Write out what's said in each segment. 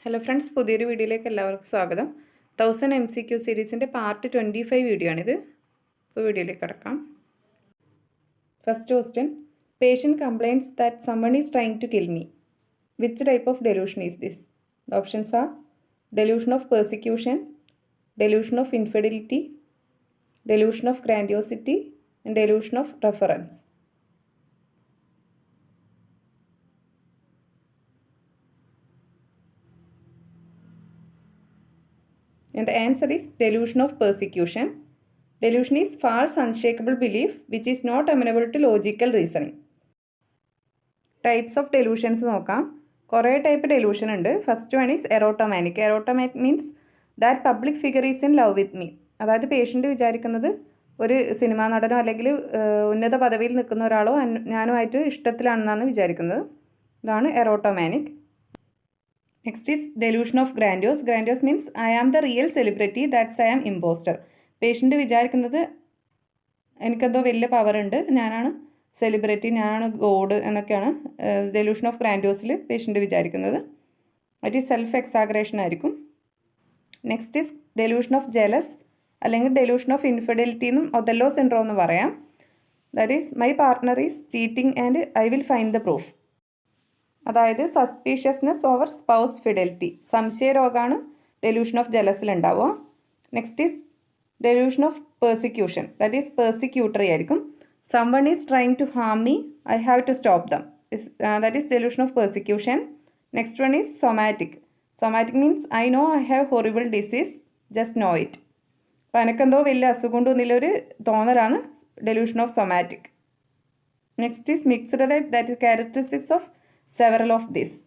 Hello friends, പുതിയൊരു വീഡിയോയിലേക്ക് എല്ലാവർക്കും സ്വാഗതം. 1000 MCQ സീരീസിൻ്റെ പാർട്ട് 25 വീഡിയോ ആണിത്. ഇപ്പോൾ വീഡിയോയിലേക്ക് കടക്കാം. First question, patient complains that someone is trying to kill me. Which type of delusion is this? The options are delusion of persecution, delusion of infidelity, delusion of grandiosity, and delusion of reference. And the answer is delusion of persecution. Delusion is false, unshakable belief which is not amenable to logical reasoning. Types of delusions നോക്കാം. കുറേ type delusion ഉണ്ട്. First one is erotomanic. Erotomanic means that public figure is in love with me. അതായത് patient വിചാരിക്കുന്നത് ഒരു cinema നടനോ അല്ലെങ്കിൽ ഉന്നത പദവിയിൽ നിൽക്കുന്ന ഒരാളോ ഞാനുമായിട്ട് ഇഷ്ടത്തിലാണെന്നാണ് വിചാരിക്കുന്നത്. ഇതാണ് erotomanic. Next is delusion of grandiose. Grandiose means I am the real celebrity, that's I am impostor. Patient വിചാരിക്കുന്നത് എനിക്കെന്തോ വലിയ പവർ ഉണ്ട്, ഞാനാണ് സെലിബ്രിറ്റി, ഞാനാണ് ഗോഡ് എന്നൊക്കെയാണ് ഡെലൂഷൻ ഓഫ് ഗ്രാൻഡിയോസിൽ പേഷ്യൻ്റ് വിചാരിക്കുന്നത്. ഇറ്റ് ഈസ് സെൽഫ് എക്സാഗ്രേഷൻ ആയിരിക്കും. Next is delusion of jealous അല്ലെങ്കിൽ ഡെലൂഷൻ ഓഫ് ഇൻഫിഡലിറ്റി എന്നും ഒതല്ലോ സിൻഡ്രോം എന്ന് പറയാം. That is my partner is cheating and I will find the proof. അതായത് സസ്പീഷ്യസ്നെസ് ഓവർ സ്പൗസ് ഫിഡലിറ്റി, സംശയരോഗമാണ് delusion of ജലസിൽ ഉണ്ടാവുക. Next is delusion of persecution, that is persecutory ആയിരിക്കും. someone is trying to harm me, I have to stop them, that is delusion of persecution. Next one is somatic. Somatic means I know I have horrible disease, just know it. അപ്പോൾ എനിക്കെന്തോ വലിയ അസുഖം ഉണ്ടെന്നുള്ളൊരു തോന്നലാണ് delusion of somatic. Next is mixed type, that is characteristics of several of this.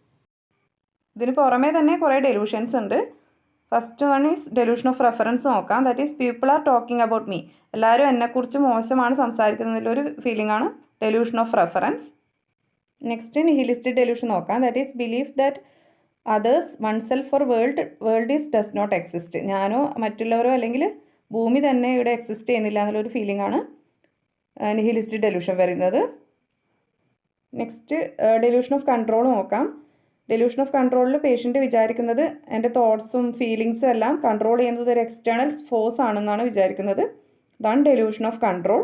ഇതിന് പുറമേ തന്നെ കുറേ ഡെലൂഷൻസ് ഉണ്ട്. First one is delusion of reference നോക്കാം. That is people are talking about me. എല്ലാവരും എന്നെക്കുറിച്ച് മോശമാണ് സംസാരിക്കുന്നതിലൊരു ഫീലിംഗ് ആണ് delusion of reference. Next nihilistic delusion നോക്കാം. That is belief that others, oneself or world is does not exist. ഞാനോ മറ്റുള്ളവരോ അല്ലെങ്കിൽ ഭൂമി തന്നെ ഇവിടെ എക്സിസ്റ്റ് ചെയ്യുന്നില്ല എന്നുള്ളൊരു ഫീലിംഗ് ആണ് നിഹിലിസ്റ്റിക് ഡെലൂഷൻ വരുന്നത്. നെക്സ്റ്റ് ഡെലൂഷൻ ഓഫ് കൺട്രോൾ നോക്കാം. ഡെലൂഷൻ ഓഫ് കൺട്രോളിൽ പേഷ്യൻ്റ് വിചാരിക്കുന്നത് എൻ്റെ തോട്ട്സും ഫീലിങ്സും എല്ലാം കൺട്രോൾ ചെയ്യുന്നത് ഒരു എക്സ്റ്റേണൽ ഫോഴ്സ് ആണെന്നാണ് വിചാരിക്കുന്നത്. ഇതാണ് ഡെലൂഷൻ ഓഫ് കൺട്രോൾ.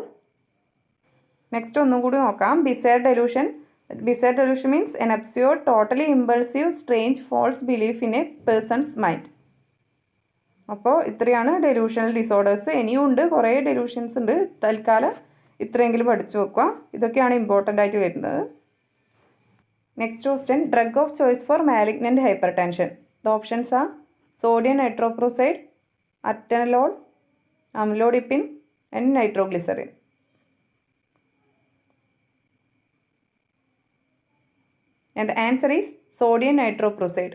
നെക്സ്റ്റ് ഒന്നും കൂടി നോക്കാം. Bizarre delusion. Bizarre delusion means an absurd, totally impulsive, strange, false belief in a person's mind. അപ്പോൾ ഇത്രയാണ് ഡെലൂഷണൽ ഡിസോർഡേഴ്സ്. ഇനിയും ഉണ്ട്, കുറേ ഡെലൂഷൻസ് ഉണ്ട്. തൽക്കാലം ഇത്രയെങ്കിലും പഠിച്ചു വെക്കുക. ഇതൊക്കെയാണ് ഇമ്പോർട്ടൻ്റ് ആയിട്ട് വരുന്നത്. Next question, drug of choice for malignant hypertension. The options are sodium nitroprusside, atenolol, amlodipine and nitroglycerin. And the answer is sodium nitroprusside.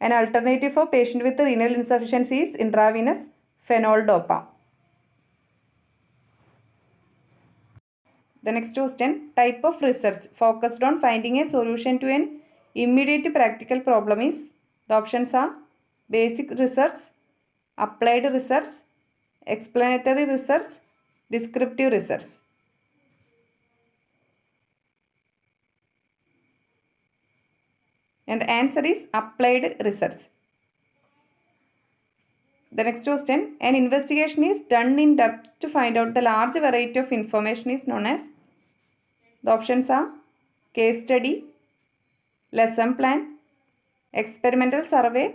An alternative for patient with renal insufficiency is intravenous phenol-dopa. The next question, type of research focused on finding a solution to an immediate practical problem is? The options are basic research, applied research, explanatory research, descriptive research. And the answer is applied research. The next question, an investigation is done in depth to find out the large variety of information is known as? The options are case study, lesson plan, experimental survey,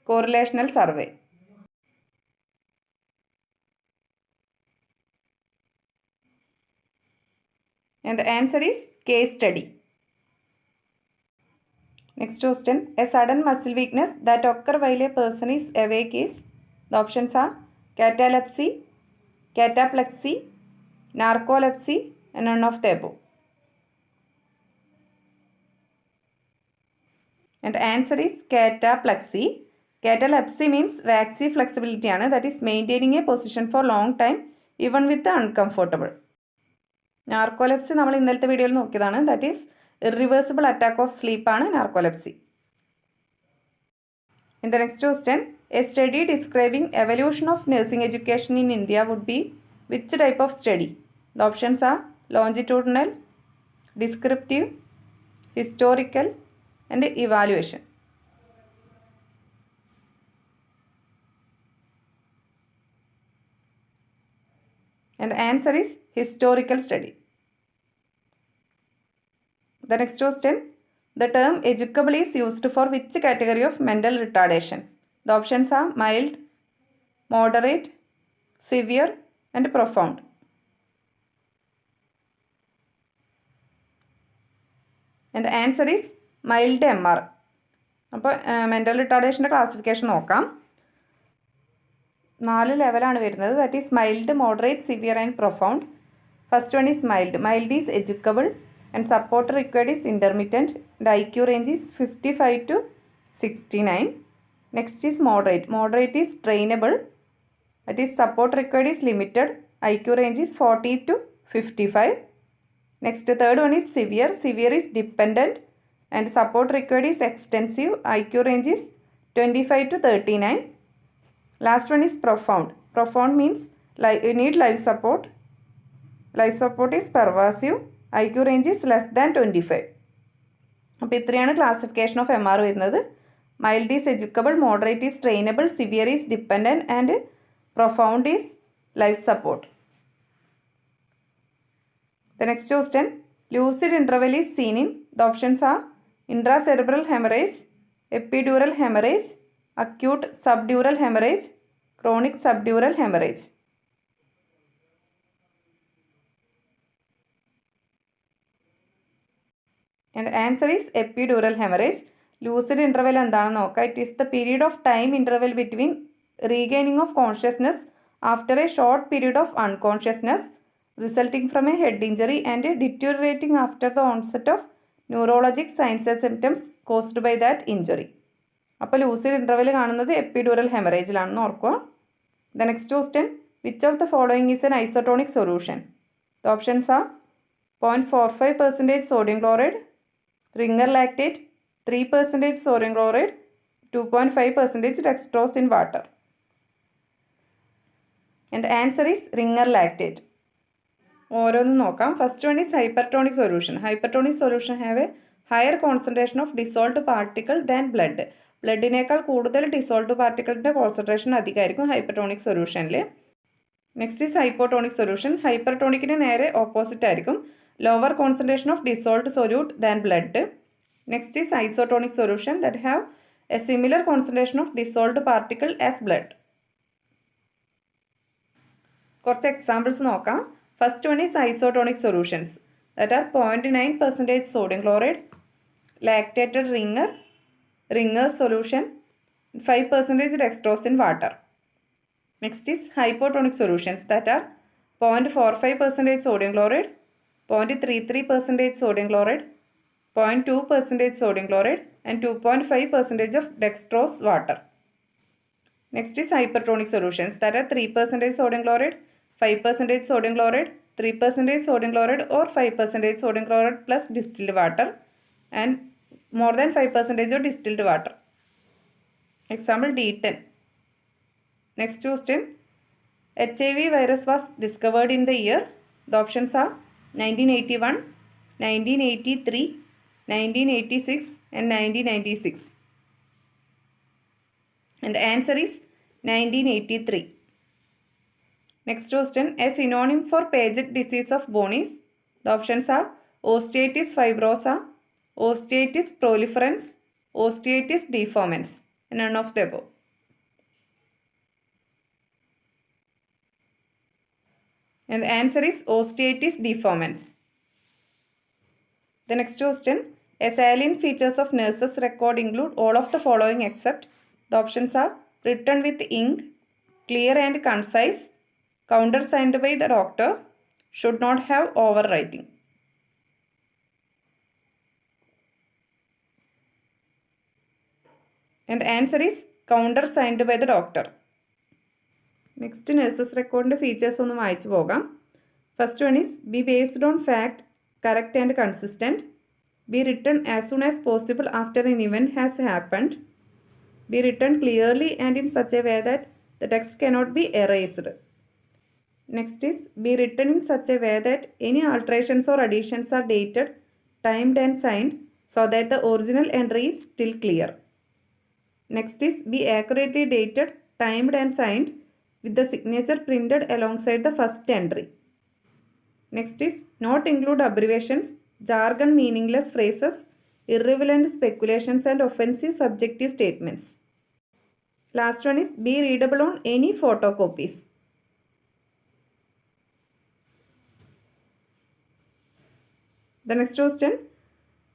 correlational survey. And the answer is case study. Next question, a sudden muscle weakness that occurs while a person is awake is? The options are catalepsy, cataplexy, narcolepsy, and none of the above. And the answer is cataplexy. Catalepsy means waxy flexibility ആണ്, that is maintaining a position for long time even with the uncomfortable. Narcolepsy നമ്മൾ ഇന്നലത്തെ വീഡിയോയിൽ നോക്കിയതാണ്. That is irreversible attack of sleep ആണ് narcolepsy. In the next question, a study describing evolution of nursing education in India would be which type of study? The options are longitudinal, descriptive, historical, and evaluation. And answer is historical study. The next question, the term educable is used for which category of mental retardation? The options are mild, moderate, severe and profound. And the answer is mild MR. അപ്പോൾ mental റിട്ടാർഡേഷൻ്റെ classification നോക്കാം. 4 ലെവലാണ് വരുന്നത്. That is mild, moderate, severe and profound. First one is mild. Mild is educable and support required is intermittent. The IQ range is 55 to 69. Next is moderate. Moderate is trainable. That is support required is limited. IQ range is 40 to 55. Next, third one is severe. Severe is dependent and support required is extensive. IQ range is 25 to 39. Last one is profound. Profound means you need life support. Life support is pervasive. IQ range is less than 25. അപ്പോൾ ഇത്രയാണ് classification of MR വരുന്നത്. Mild is educable, moderate is trainable, severe is dependent and profound is life support. The next question, lucid interval is seen in, the options are intracerebral hemorrhage, epidural hemorrhage, acute subdural hemorrhage, chronic subdural hemorrhage. And answer is epidural hemorrhage. Lucid interval എന്താണെന്ന് നോക്കാം. It is the period of time interval between regaining of consciousness after a short period of unconsciousness resulting from a head injury and deteriorating after the onset of neurologic signs and symptoms caused by that injury. അപ്പോൾ lucid interval കാണുന്നത് epidural ഹെമറേജിലാണെന്ന് ഓർക്കുക. The next question, which of the following is an isotonic solution? The options are 0.45% sodium chloride, ringer lactate, 3% sodium chloride, 2.5% dextrose in water. And the answer is ringer lactate. ഓരോന്നും നോക്കാം. First one is hypertonic solution. Hypertonic solution have a higher concentration of dissolved particle than blood. ബ്ലഡിനേക്കാൾ കൂടുതൽ ഡിസോൾഡ് പാർട്ടിക്കിളിൻ്റെ concentration അധികമായിരിക്കും hypertonic സൊല്യൂഷനിൽ. Next is hypotonic solution. ഹൈപ്പർട്ടോണിക്കിന് നേരെ ഓപ്പോസിറ്റ് ആയിരിക്കും. Lower concentration of dissolved solute than blood. Next is isotonic solution that have a similar concentration of dissolved particle as blood. കുറച്ച് എക്സാമ്പിൾസ് നോക്കാം. First one is isotonic solutions that are 0.9% sodium chloride, lactated ringer solution, 5% dextrose in water. Next is hypotonic solutions that are 0.45% sodium chloride, 0.33% sodium chloride, 0.2% sodium chloride and 2.5% of dextrose water. Next is hypertonic solutions that are 3% sodium chloride, 5% sodium chloride, 3% sodium chloride or 5% sodium chloride plus distilled water and more than 5% of distilled water. Example D10. Next question, HIV virus was discovered in the year. The options are 1981, 1983, 1986 and 1996. And the answer is 1983. Next question, a synonym for Paget disease of bone is, the options are osteitis fibrosa, osteitis proliferans, osteitis deformans, and none of the above. And the answer is osteitis deformans. The next question, a salient features of nurses record include all of the following except, the options are written with ink, clear and concise, countersigned by the doctor, should not have overwriting. And the answer is countersigned by the doctor. Next nurses റെക്കോർഡിൻ്റെ features ഒന്ന് വായിച്ചു പോകാം. First one is be based on fact, correct and consistent. Be written as soon as possible after an event has happened. Be written clearly and in such a way that the text cannot be erased. Next is be written in such a way that any alterations or additions are dated, timed and signed so that the original entry is still clear. Next is B accurately dated, timed and signed with the signature printed alongside the first entry. Next is not include abbreviations, jargon, meaningless phrases, irrelevant speculations and offensive subjective statements. Last one is be readable on any photocopies. The next question,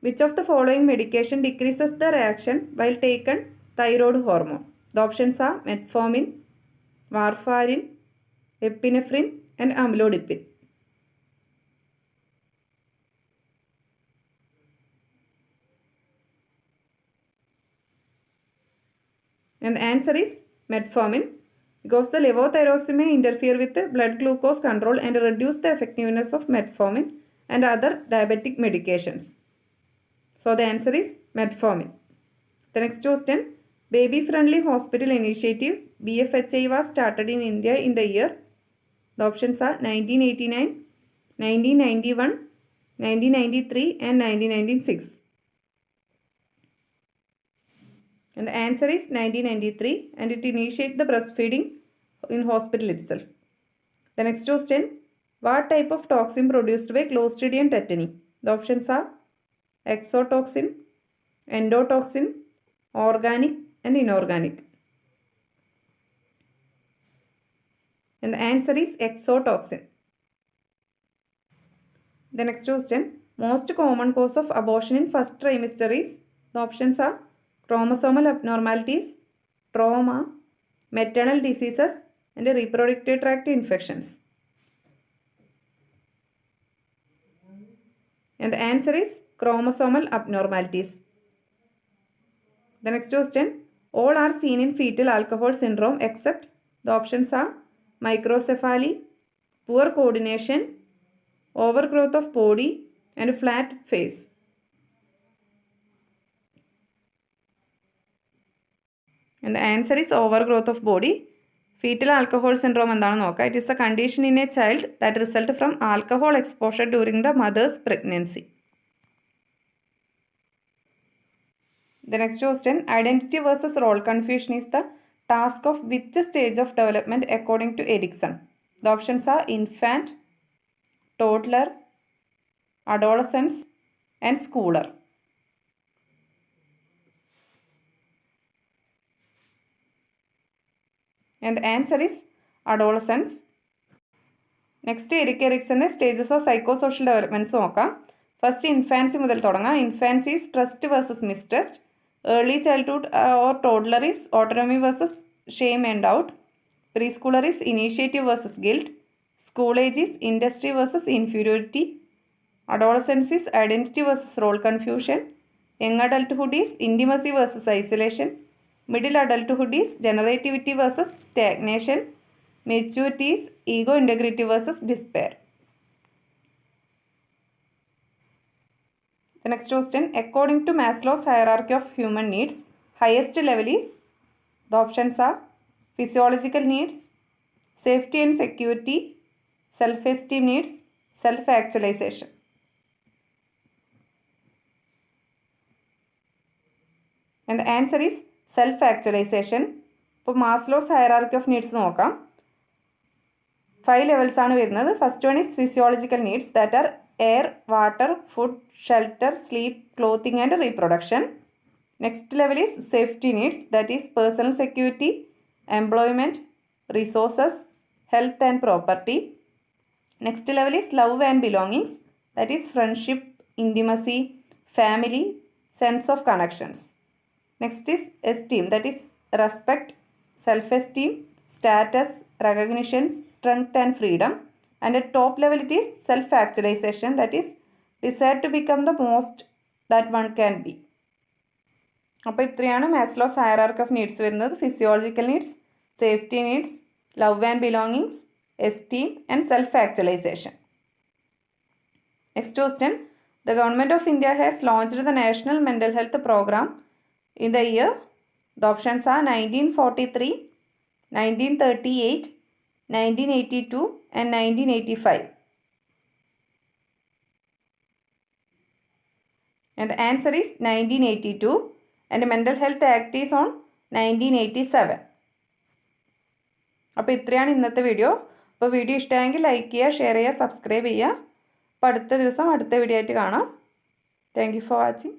which of the following medication decreases the reaction while taken thyroid hormone? The options are metformin, warfarin, epinephrine and amlodipine. And the answer is metformin, because the levothyroxine may interfere with the blood glucose control and reduce the effectiveness of metformin and other diabetic medications. So the answer is metformin. The next question, Baby Friendly Hospital Initiative BFHI was started in India in the year. The options are 1989, 1991, 1993 and 1996. And the answer is 1993, and it initiated the breastfeeding in hospital itself. The next question, what type of toxin produced by Clostridium tetani? The options are exotoxin, endotoxin, organic and inorganic. And the answer is exotoxin. The next question, most common cause of abortion in first trimester is? The options are chromosomal abnormalities, trauma, maternal diseases and reproductive tract infections. And the answer is chromosomal abnormalities. The next question, all are seen in fetal alcohol syndrome except? The options are microcephaly, poor coordination, overgrowth of body and flat face. And the answer is overgrowth of body. Fetal alcohol syndrome എന്താണ് നോക്കുക. It is the condition in a child that result from alcohol exposure during the mother's pregnancy. The next question, identity versus role confusion is the task of which stage of development according to Erikson? The options are infant, toddler, adolescence and schooler. And the answer is adolescence. Next, Erik Erikson's stages of psychosocial developments നോക്കാം. First, infancy മുതൽ തുടങ്ങാം. Infancy is trust versus mistrust. Early childhood or toddler is autonomy versus shame and doubt. Preschooler is initiative versus guilt. School age is industry versus inferiority. Adolescence is identity versus role confusion. Young adulthood is intimacy versus isolation. Middle adulthood is generativity versus stagnation. Maturity is ego integrity versus despair. The next question, according to Maslow's hierarchy of human needs, highest level is? The options are physiological needs, safety and security, self-esteem needs, self-actualization. And the answer is self-actualization. ഇപ്പോൾ Maslow's hierarchy of needs നോക്കാം. 5 levels ആണ് വരുന്നത്. First one is physiological needs that are air, water, food, shelter, sleep, clothing and reproduction. Next level is safety needs that is personal security, employment, resources, health and property. Next level is love and belongings, that is friendship, intimacy, family, sense of connections. Next is esteem, that is respect, self-esteem, status, recognition, strength and freedom. And at top level it is self-actualization, that is desire to become the most that one can be. അപ്പോൾ ഇത്രയാണ് Maslow's hierarchy of needs വരുന്നത്. Physiological needs, safety needs, love and belongings, esteem and self-actualization. Next question, the government of India has launched the National Mental Health Program in the year? The options are 1943, 1938, 1982 and 1985. And the answer is 1982, and the Mental Health Act is on 1987. അപ്പോൾ ഇത്രയാണ് ഇന്നത്തെ video. അപ്പോൾ video ഇഷ്ടമായെങ്കിൽ like ചെയ്യുക, share ചെയ്യുക, subscribe ചെയ്യുക. അപ്പോൾ അടുത്ത ദിവസം അടുത്ത വീഡിയോ ആയിട്ട് കാണാം. Thank you for watching.